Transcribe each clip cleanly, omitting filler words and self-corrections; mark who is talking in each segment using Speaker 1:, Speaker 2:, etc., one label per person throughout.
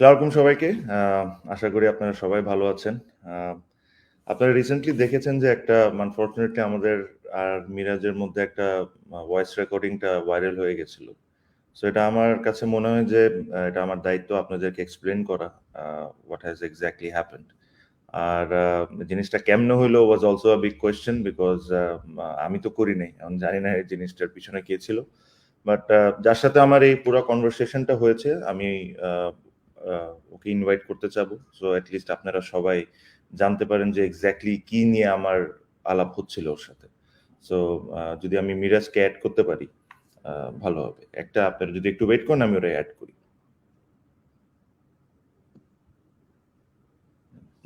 Speaker 1: আসসালামু আলাইকুম সবাইকে। আশা করি আপনারা সবাই ভালো আছেন। আহ, আপনারা রিসেন্টলি দেখেছেন যে একটা আনফরচুনেটলি আমাদের আর মিরাজের মধ্যে একটা ভয়েস রেকর্ডিংটা ভাইরাল হয়ে গেছিল। সো এটা আমার কাছে মনে হয় যে এটা আমার দায়িত্ব আপনাদেরকে এক্সপ্লেন করা হোয়াট হ্যাজ এক্স্যাক্টলি হ্যাপেন্ড। আর জিনিসটা কেমনে হইলো was also a big question because আমি তো করি নাই, আমি জানি না এই জিনিসটার পিছনে কে ছিল। বাট যার সাথে আমার এই পুরো কনভারসেশনটা হয়েছে আমি ওকে ইনভাইট করতে চাবো, সো লিস্ট আপনারা সবাই জানতে পারেন যে এক্স্যাক্টলি কি নিয়ে আমার আলাপ হচ্ছিল ওর সাথে। সো যদি আমি মিরাজকে অ্যাড করতে পারি ভালো হবে। একটা আপনারা যদি একটু ওয়েট করেন আমি ওরা অ্যাড করি।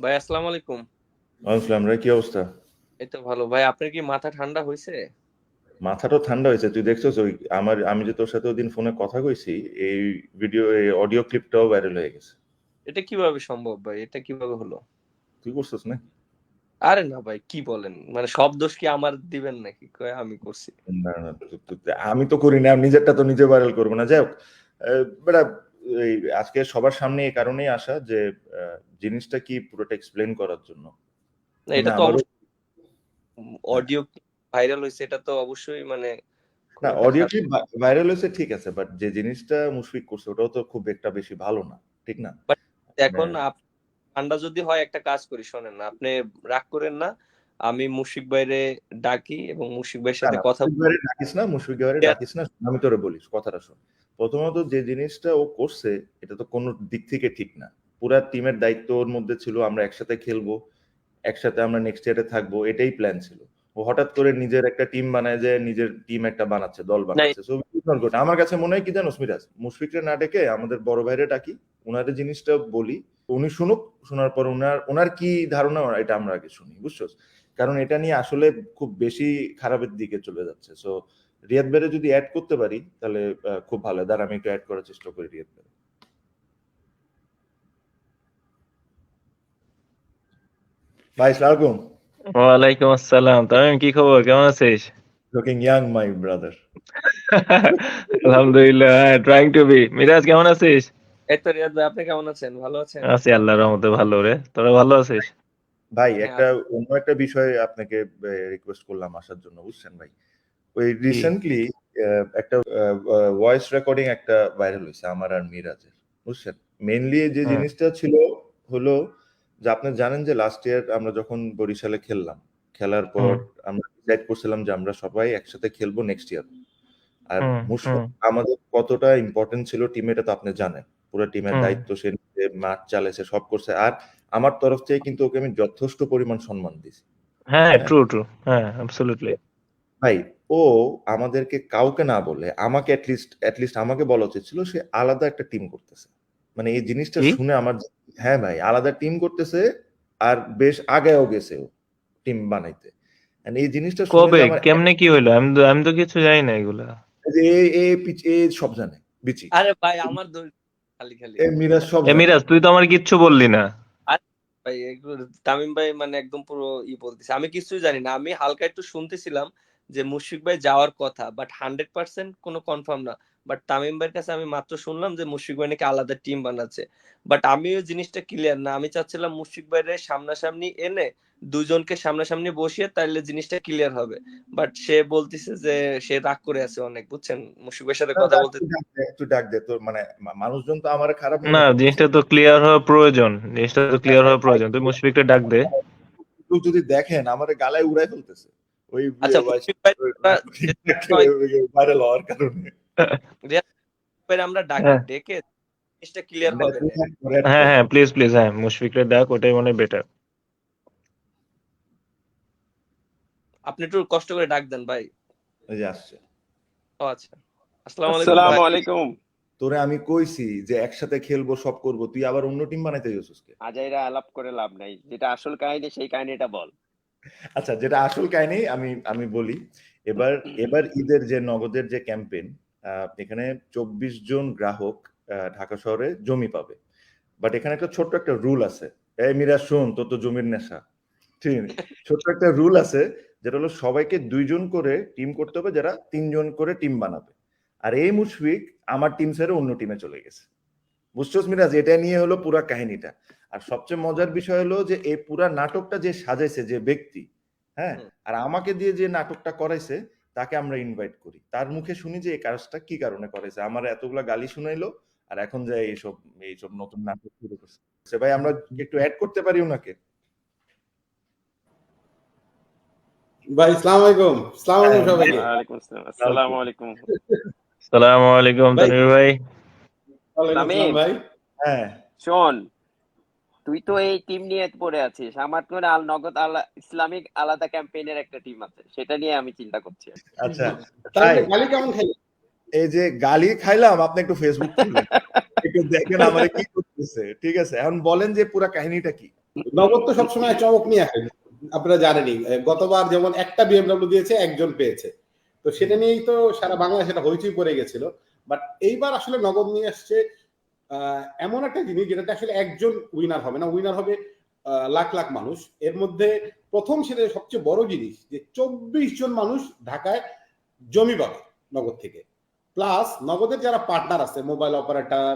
Speaker 2: ভাই আসসালামু আলাইকুম।
Speaker 1: আসসালাম রে, কি অবস্থা?
Speaker 2: এই তো ভালো ভাই, আপনার কি মাথা ঠান্ডা হয়েছে?
Speaker 1: মাথাটা ঠান্ডা হয়েছে, তুই দেখছিস ওই আমি যে তোর সাথে ওই দিন ফোনে কথা কইছি, এই ভিডিও এই অডিও ক্লিপটাও ভাইরাল হয়ে গেছে।
Speaker 2: এটা কিভাবে সম্ভব ভাই? এটা কিভাবে হলো?
Speaker 1: তুই করছিস না?
Speaker 2: আরে না ভাই, কি বলেন, মানে সব দোষ কি আমার দিবেন নাকি? কয় আমি করছি।
Speaker 1: না না, আমি তো করি না, আমি নিজেরটা তো নিজে ভাইরাল করবো না। যাই হোক, বেটা, এই আজকে সবার সামনে এই কারণেই আসা যে জিনিসটা কি পুরোটা এক্সপ্লেন করার জন্য।
Speaker 2: না,
Speaker 1: মানে
Speaker 2: এটা তো
Speaker 1: আমারও
Speaker 2: অবশ্যই অডিও ভাইরাল হয়েছে, এটা তো অবশ্যই মানে খুব
Speaker 1: না,
Speaker 2: একটা
Speaker 1: অডিও
Speaker 2: খারাপ।
Speaker 1: ক্লিপ ভাইরাল হয়েছে ঠিক আছে, বাট যে জিনিসটা মুশফিক করছে ওটাও তো খুব একটা বেশি ভালো না, ঠিক না?
Speaker 2: বাট
Speaker 1: মানে
Speaker 2: এখন ঠান্ডা যদি হয়, একটা কাজ করি, শোনেন না, আপনি রাগ করেন না, আমি মুশফিক ভাইরে ডাকি এবং মুশফিক ভাইয়ের
Speaker 1: না
Speaker 2: সাথে
Speaker 1: না,
Speaker 2: কথা
Speaker 1: মুশফিক ভাইরে ডাকিস না, আমি তোরে বলিস কথাটা শোন। প্রথমত যে জিনিসটা ও করছে এটা তো কোনো দিক থেকে ঠিক না। পুরা টিমের দায়িত্ব ওর মধ্যে ছিল, আমরা একসাথে খেলবো, একসাথে আমরা নেক্সট ইয়ারে থাকবো, এটাই প্ল্যান ছিল। ও হঠাৎ করে নিজের একটা টিম বানায়, যে নিজের টিম একটা বানাচ্ছে, দল
Speaker 2: নাই।
Speaker 1: বানাচ্ছে। সো আমার কাছে মনে হয় কি জানো মিরাজ, মুশফিকরে না ডেকে আমাদের বড় ভাইরে ডাকি, উনারে জিনিসটা বলি, উনি শুনুক, শোনার পর উনার ওনার কি ধারণা এটা আমরা আগে শুনি, বুঝছো? কারণ এটা নিয়ে আসলে খুব বেশি খারাপের দিকে চলে যাচ্ছে। সো রিয়াদ ভাইরে যদি অ্যাড করতে পারি তাহলে খুব ভালো। দাঁড়া আমি একটু অ্যাড করার চেষ্টা করি রিয়াদ ভাই। ভাই আসসালামু আলাইকুম।
Speaker 3: ওয়ালাইকুম আসসালাম। তামিম, কি খবর? কেমন আছিস?
Speaker 1: Looking young my brother.
Speaker 3: আলহামদুলিল্লাহ, ট্রাইং টু বি। মিরাজ, কেমন আছিস?
Speaker 2: এই তো রিয়াদ ভাই, আপনি কেমন আছেন? ভালো আছেন?
Speaker 3: আছি আল্লাহর রহমতে, ভালো রে। তোরা ভালো আছিস?
Speaker 1: ভাই
Speaker 2: হ্যাঁ।
Speaker 1: একটা অন্য একটা বিষয়ে আপনাকে রিকোয়েস্ট করলাম আসার জন্য, বুঝছেন ভাই? ওই
Speaker 3: কি?
Speaker 1: রিসেন্টলি একটা ভয়েস রেকর্ডিং একটা ভাইরাল হয়েছে আমার আর মিরাজের, বুঝছেন? মেইনলি যে
Speaker 3: হুম,
Speaker 1: জিনিসটা ছিল হলো যে আপনি জানেন যে লাস্ট ইয়ার আমরা যখন বরিশালে খেললাম, খেলার পর
Speaker 3: হুম,
Speaker 1: আমরা ডিসাইড করছিলাম যে আমরা সবাই একসাথে খেলবো নেক্সট ইয়ার। আর
Speaker 3: হুম, হুম,
Speaker 1: মুশফিক আমাদের কতটা ইম্পর্টেন্ট ছিল টিমে, এটা তো আপনি জানেন। পুরো টিমের
Speaker 3: হুম।
Speaker 1: দায়িত্ব সে নিছে, মাঠ চালাইছে, সব করছে। আর আমার তরফ থেকে কিন্তু ওকে আমি যথেষ্ট পরিমাণ সম্মান দিছি।
Speaker 3: হ্যাঁ,
Speaker 1: হ্যাঁ
Speaker 3: ট্রু ট্রু। হ্যাঁ, অ্যাবসলিউটলি।
Speaker 1: ভাই, ও আমাদেরকে কাউকে না বলে আমাকে অ্যাটলিস্ট আমাকে বলা উচিত ছিল সে আলাদা একটা টিম করতেছে। মানে এই জিনিসটা
Speaker 3: কি?
Speaker 1: শুনে আমার, হ্যাঁ ভাই, আলাদা টিম করতেছে। আর বেশ আগেও গেছে ও টিম বানাইতে। And এই জিনিসটা শুনে
Speaker 3: কবে?
Speaker 1: যে আমার
Speaker 3: কেমনে কি হইলো? আমি তো কিছু জানি না এগুলা।
Speaker 1: এ সব জানে, বিচি,
Speaker 2: আরে ভাই, আমার দোষ খালি খালি।
Speaker 1: মিরাজ সব
Speaker 3: এ
Speaker 1: জানে।
Speaker 3: মিরাজ, তুই তো আমার কিচ্ছু বললি না।
Speaker 2: আরে ভাই, এগুলো তামিম ভাই মানে একদম পুরো বলতেছে, আমি কিছুই জানি না। আমি হালকা একটু শুনতেছিলাম যে মুশফিক ভাই যাওয়ার কথা, বাট 100% কোনো কনফার্ম না। বাট তামিম ভাইয়ের কাছে আমি মাত্র শুনলাম যে মুশফিক ভাই নাকি আলাদা টিম বানাচ্ছে। বাট আমি ওই জিনিসটা ক্লিয়ার না। আমি চাচ্ছিলাম মুশফিক ভাইয়ের সামনাসামনি এনে দুজনকে সামনাসামনি বসিয়ে, তাইলে জিনিসটা ক্লিয়ার হবে। বাট সে বলতেছে যে সে রাগ করে আছে অনেক, বুঝছেন? মুশফিক ভাইয়ের সাথে কথা বলতে।
Speaker 1: একটু ডাক দে তোর, মানে মানুষজন তো আমার খারাপ
Speaker 3: না,
Speaker 1: মনে করতেছে।
Speaker 3: জিনিসটা তো ক্লিয়ার হওয়া প্রয়োজন।
Speaker 1: হ্যাঁ, হ্যাঁ, ভাই,
Speaker 3: তুই মুশফিকটা ডাক দে।
Speaker 1: একটু যদি দেখেন আমার গালায় উড়াই ফেলতেছে ওই
Speaker 2: আচ্ছা, মুশফিক ভাই
Speaker 1: ভাইরাল হওয়ার কারণে।
Speaker 2: রিয়াদ ভাই আমরা ডাকি,
Speaker 3: হ্যাঁ,
Speaker 2: ডেকে জিনিসটা ক্লিয়ার হবে না।
Speaker 3: হ্যাঁ, হ্যাঁ, প্লিজ প্লিজ, হ্যাঁ, মুশফিকটা ডাক, ওটাই মনে হয় বেটার।
Speaker 2: আপনি একটু কষ্ট করে ডাক দেন ভাই।
Speaker 1: এই যে আসছে।
Speaker 2: ও আচ্ছা, আসসালামু আলাইকুম
Speaker 4: আসসালামু
Speaker 2: ভাই।
Speaker 4: আলাইকুম।
Speaker 1: তোরে আমি কইছি যে একসাথে খেলবো, সব করবো, তুই আবার অন্য টিম বানাইতে গেছিস কে?
Speaker 4: আজাইরা আলাপ করে লাভ নাই, যেটা আসল কাহিনী সেই কাহিনীটা বল।
Speaker 1: আচ্ছা, যেটা আসল কাহিনী আমি আমি বলি। এবার এবার ঈদের যে নগদের যে ক্যাম্পেইন, এখানে 24 জন গ্রাহক ঢাকা শহরে জমি পাবে। বাট এখানে একটা ছোট্ট একটা রুল আছে। এই মিরাজ শোন, তোর তো জমির নেশা, ঠিক আছে? ছোট্ট একটা রুল আছে, যেটা হলো সবাইকে 2 জন করে টিম করতে হবে, যারা 3 জন করে টিম বানাবে। আর এই মুশফিক আমার টিম ছেড়ে অন্য টিমে চলে গেছে, বুঝছোস মিরাজ, এটা নিয়ে হলো পুরা কাহিনীটা। আর সবচেয়ে মজার বিষয় হলো যে এই পুরা নাটকটা যে সাজাইছে যে ব্যক্তি, হ্যাঁ,
Speaker 2: হুম।
Speaker 1: আর আমাকে দিয়ে যে নাটকটা করাইছে তাকে আমরা ইনভাইট করি, তার মুখে শুনি যে এই কাজটা কি কারণে করাইছে, আমার এতগুলা গালি শুনাইলো আর এখন যায় এইসব এইসব নতুন নাটক শুরু করছে। ভাই আমরা একটু অ্যাড করতে পারি ওনাকে?
Speaker 5: ভাই আসসালামু আলাইকুম, আসসালামু আলাইকুম সবাইকে।
Speaker 4: ওয়ালাইকুম আসসালাম, আসসালামু আলাইকুম।
Speaker 3: আসসালামু আলাইকুম
Speaker 5: ভাই
Speaker 3: তানভীর ভাই।
Speaker 5: ওয়ালাইকুম আসসালাম ভাই।
Speaker 1: হ্যাঁ
Speaker 4: শোন, তুই তো এই টিম নিয়ে পড়ে আছিস, আমার তো আল নগদ ইসলামিক আলাদা ক্যাম্পেইনের একটা টিম আছে, সেটা নিয়ে আমি চিন্তা করছি।
Speaker 1: আচ্ছা
Speaker 5: তাহলে
Speaker 1: ভাই,
Speaker 5: গালি কেমন খাই?
Speaker 1: এই যে গালি খাইলাম, আপনি একটু ফেসবুক খুললেন, একটু দেখেন আমারে কি করতেছে, ঠিক আছে? এখন বলেন যে পুরা কাহিনীটা কি।
Speaker 5: নগদ তো সবসময় চমক নিয়ে আসে, আপনারা জানেনই। গতবার যেমন একটা বিএমডব্লিউ দিয়েছে, একজন পেয়েছে, তো সেটা নিয়েই তো সারা বাংলাদেশ এটা হইচই পড়ে গেছিল। বাট এইবার আসলে নগদ নিয়ে আসছে এমন একটা জিনিস যেটাতে আসলে একজন উইনার হবে না, উইনার হবে লাখ লাখ মানুষ। এর মধ্যে প্রথম সেটা সবচেয়ে বড় জিনিস যে 24 জন মানুষ ঢাকায় জমি পাবে নগদ থেকে। প্লাস নগদের যারা পার্টনার আছে, মোবাইল অপারেটর,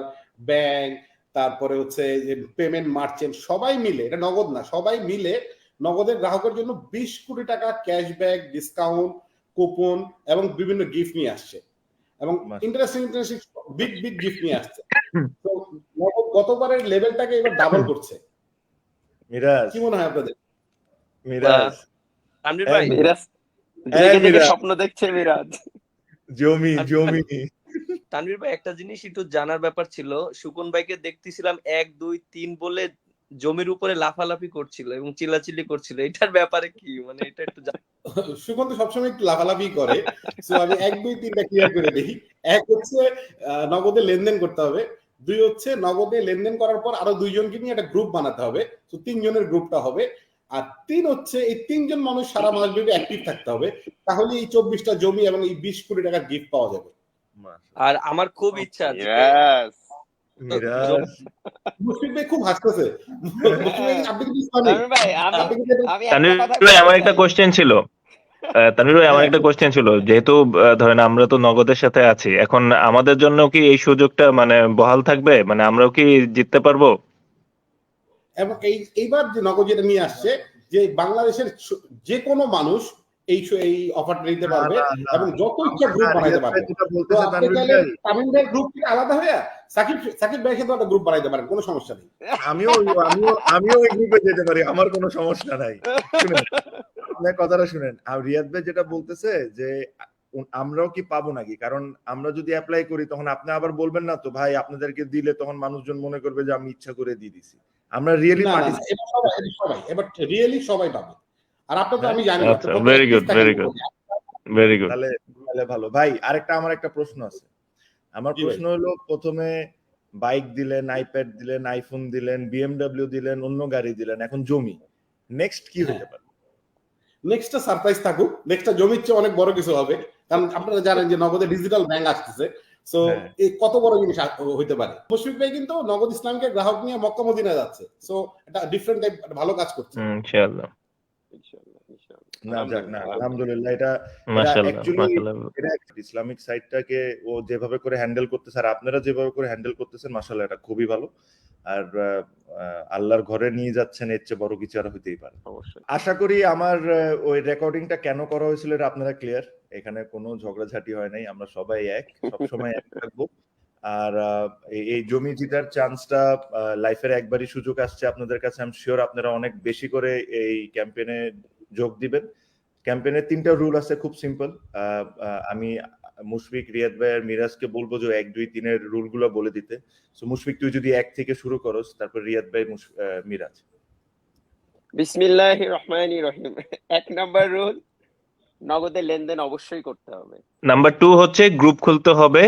Speaker 5: ব্যাংক, তারপরে হচ্ছে যে পেমেন্ট মার্চেন্ট, সবাই মিলে, এটা নগদ না, সবাই মিলে নগদের গ্রাহকের জন্য 20 কোটি টাকা ক্যাশব্যাক, ডিসকাউন্ট, কুপন এবং বিভিন্ন গিফট নিয়ে আসছে। এবং ইন্টারেস্টিং বিগ বিগ গিফট নিয়ে আসছে। তো নগদ গতবারের লেভেলটাকে এবার ডাবল করছে।
Speaker 1: মিরাজ,
Speaker 5: কি মনে হয় আপনাদের?
Speaker 1: মিরাজ,
Speaker 2: তানভীর
Speaker 1: হ্যাঁ,
Speaker 2: ভাই,
Speaker 4: মিরাজ
Speaker 1: হ্যাঁ,
Speaker 4: জেগে জেগে
Speaker 1: মিরাজ।
Speaker 4: স্বপ্ন দেখছে মিরাজ।
Speaker 1: জমি জমি
Speaker 2: তানভীর ভাই একটা জিনিস একটু জানার ব্যাপার ছিল, সুকুন ভাইকে দেখতেছিলাম 1 2 3 বলে জমির উপরে লাফালাফি করছিল এবং চিল্লাচিল্লি করছিল, এটার ব্যাপারে কি, মানে এটা একটু
Speaker 5: সুকান্ত সবসময় একটু লাফালাফি করে। সো আমি 1 2 3টা ক্লিয়ার করে দিই। এক হচ্ছে নগদে লেনদেন করতে হবে। 2 হচ্ছে নগদে লেনদেন করার পর আরো 2 জনকে নিয়ে একটা গ্রুপ বানাতে হবে। তো 3 জনের গ্রুপটা হবে। আর 3 হচ্ছে এই 3 জন মানুষ সারা মাস ব্যাপী অ্যাক্টিভ থাকতে হবে। তাহলে এই 24টা জমি এবং এই 20 কোটি টাকার গিফট পাওয়া যাবে।
Speaker 2: আর আমার খুব ইচ্ছা যে
Speaker 4: ইয়েস,
Speaker 1: মিরাজ,
Speaker 5: মুশফিক ভাই খুব হাসতেছে। মুশফিক ভাই আপনি কি বুঝতে পারেন?
Speaker 4: তানভীর ভাই
Speaker 5: আপনি কি এটা-
Speaker 4: আমি একটা
Speaker 3: তানভীর
Speaker 4: কথা
Speaker 3: ভাই আমার
Speaker 4: বলতে
Speaker 3: একটা
Speaker 4: চাই।
Speaker 3: কোশ্চেন ছিল। তানভীর ভাই আমার একটা কোশ্চেন ছিল, যেহেতু ধরেন আমরা তো নগদের সাথে আছি, এখন আমাদের জন্য কি এই সুযোগটা মানে বহাল থাকবে, মানে আমরাও কি জিততে পারবো?
Speaker 5: এবং এইবার যে নগদ যেটা নিয়ে আসছে যে বাংলাদেশের যে কোনো মানুষ এই অফারটা নিতে পারবে এবং যত ইচ্ছা গ্রুপ বানাইতে পারবে। তো আপনি চাইলে তামিম ভাই গ্রুপ থেকে আলাদা হয়ে সাকিব ভাইয়ের সাথে একটা গ্রুপ বানাইতে পারেন, কোনো সমস্যা নেই।
Speaker 1: আমিও আমিও আমিও ওই গ্রুপে যেতে পারি, আমার কোনো সমস্যা নাই। শুনেন, আপনার কথাটা শুনেন। আর রিয়াদ ভাই যেটা বলতেছে যে আমরাও কি পাবো নাকি, কারণ আমরা যদি অ্যাপ্লাই করি তখন আপনি আবার বলবেন না তো ভাই আপনাদেরকে দিলে তখন মানুষজন মনে করবে যে আমি ইচ্ছা করে দিয়ে দিছি। আমরা রিয়েলি
Speaker 5: না, না, না, এবার রিয়েলি সবাই পাবে। আর আপনার তো আমি জানি না,
Speaker 3: আচ্ছা, very good, very good, very good.
Speaker 1: তাহলে তাহলে ভালো। ভাই আরেকটা আমার একটা প্রশ্ন আছে। আমার
Speaker 5: জি
Speaker 1: প্রশ্ন হলো, প্রথমে বাইক দিলেন, আইপ্যাড দিলেন, আইফোন দিলেন, বিএমডব্লিউ দিলেন, অন্য গাড়ি দিলেন, এখন জমি, নেক্সট কি হতে পারে?
Speaker 5: নেক্সটটা সারপ্রাইজ থাকুক। নেক্সটটা জমির চেয়ে অনেক বড় কিছু হবে, কারণ আপনারা জানেন যে নগদে ডিজিটাল ব্যাংক আসতেছে। সো এই কত বড় জিনিস হইতে পারে। মুশফিক ভাই কিন্তু নগদ ইসলামকে গ্রাহক নিয়ে মক্কা মদিনা যাচ্ছে। সো এটা ডিফারেন্ট টাইপ ভালো কাজ করছে।
Speaker 3: ইনশাআল্লাহ,
Speaker 1: না যাক, না আলহামদুলিল্লাহ, এটা
Speaker 3: মাশাআল্লাহ,
Speaker 1: অ্যাকচুয়ালি
Speaker 3: মাশাআল্লাহ।
Speaker 1: এটা ইসলামিক সাইডটাকে ও যেভাবে করে হ্যান্ডেল করতেছে আর আপনারা যেভাবে করে হ্যান্ডেল করতেছেন, মাশাআল্লাহ এটা খুবই ভালো। আর আল্লাহর ঘরে নিয়ে যাচ্ছেন, এর চেয়ে বড় কিছু আর হইতেই পারে।
Speaker 4: অবশ্যই।
Speaker 1: আশা করি আমার ওই রেকর্ডিংটা কেন করা হয়েছিল এটা আপনারা ক্লিয়ার। এখানে কোনো ঝগড়াঝাটি হয় নাই, আমরা সবাই এক, সবসময় এক থাকবো। আর এই জমি জিতার চান্সটা লাইফের একবারই সুযোগ আসছে আপনাদের কাছে। আমি শিওর আপনারা অনেক বেশি করে এই ক্যাম্পেইনে যোগ দিবেন। ক্যাম্পেইনের 3টা রুল আছে, খুব সিম্পল। আমি মুশফিক, রিয়াদ ভাই আর মিরাজকে বলবো যে 1 2 3 এর রুলগুলো বলে দিতে। সো মুশফিক তুই যদি 1 থেকে শুরু করস, তারপর রিয়াদ ভাই, মিরাজ।
Speaker 4: বিসমিল্লাহির রহমানির রহিম। 1 নাম্বার রুল, নগদে লেনদেন অবশ্যই করতে হবে।
Speaker 3: নাম্বার 2 হচ্ছে গ্রুপ খুলতে হবে,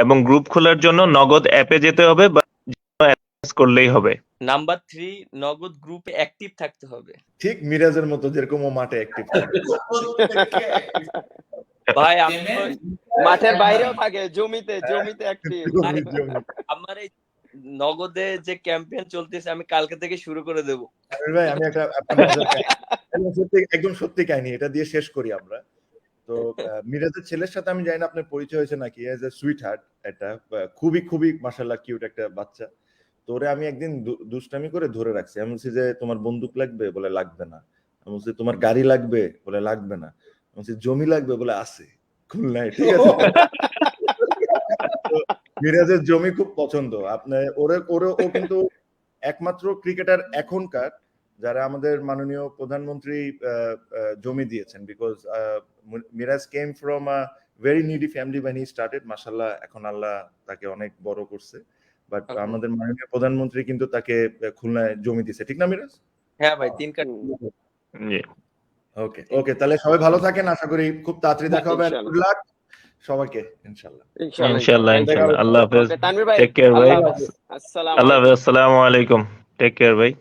Speaker 3: এবং গ্রুপ খোলার জন্য নগদ অ্যাপে যেতে হবে বা করলেই হবে।
Speaker 2: নাম্বার 3, নগদ গ্রুপে অ্যাক্টিভ থাকতে হবে।
Speaker 1: ঠিক মিরাজের মতো, যেরকম ও মাঠে অ্যাক্টিভ থাকে।
Speaker 2: ভাই আমি
Speaker 4: মাঠের বাইরেও থাকে, জমিতে অ্যাক্টিভ।
Speaker 2: আমার এই নগদে যে ক্যাম্পেইন চলতেছে আমি কালকে থেকে শুরু করে দেব।
Speaker 1: ভাই আমি একটা মজার কাহিনী, একদম সত্যি কাহিনী, এটা দিয়ে শেষ করি আমরা। তো মিরাজের ছেলের সাথে আমি জানি না আপনার পরিচয় হয়েছে নাকি, এজ এ সুইট হার্ট, এটা খুবই খুবই মাশাআল্লাহ কিউট একটা বাচ্চা। তোরে আমি একদিন দুষ্টামি করে ধরে রাখছি, আমি বলছি যে তোমার বন্দুক লাগবে, বলে লাগবে না। আমি বলছি তোমার গাড়ি লাগবে, বলে লাগবে না। আমি বলছি জমি লাগবে, বলে আছে খুলনায়, ঠিক আছে। তো মিরাজের জমি খুব পছন্দ আপনার, ও কিন্তু একমাত্র ক্রিকেটার এখনকার যারা আমাদের মাননীয় প্রধানমন্ত্রী জমি দিয়েছেন, because Miraj came from a very needy family when he started, মাশাআল্লাহ এখন আল্লাহ তাকে অনেক বড় করছে, বাট আমাদের মাননীয় প্রধানমন্ত্রী কিন্তু তাকে খুলনায় জমি দিয়েছে, ঠিক না মিরাজ?
Speaker 2: হ্যাঁ ভাই 3 কাঠ।
Speaker 3: জি
Speaker 1: ওকে ওকে, তাহলে সবাই ভালো থাকেন, আশা করি খুব তাড়াতাড়ি দেখা হবে।
Speaker 4: ইনশাআল্লাহ।
Speaker 1: গুড লাক সবাইকে, ইনশাআল্লাহ।
Speaker 3: ইনশাআল্লাহ ইনশাআল্লাহ। আল্লাহ হাফেজ,
Speaker 4: ওকে, তানভীর ভাই,
Speaker 3: টেক কেয়ার ভাই।
Speaker 4: আল্লাহ হাফেজ। আসসালামু
Speaker 3: আল্লাহ
Speaker 4: আলাইকুম।
Speaker 3: হাফেজ, আসসালামু আলাইকুম, টেক কেয়ার ভাই।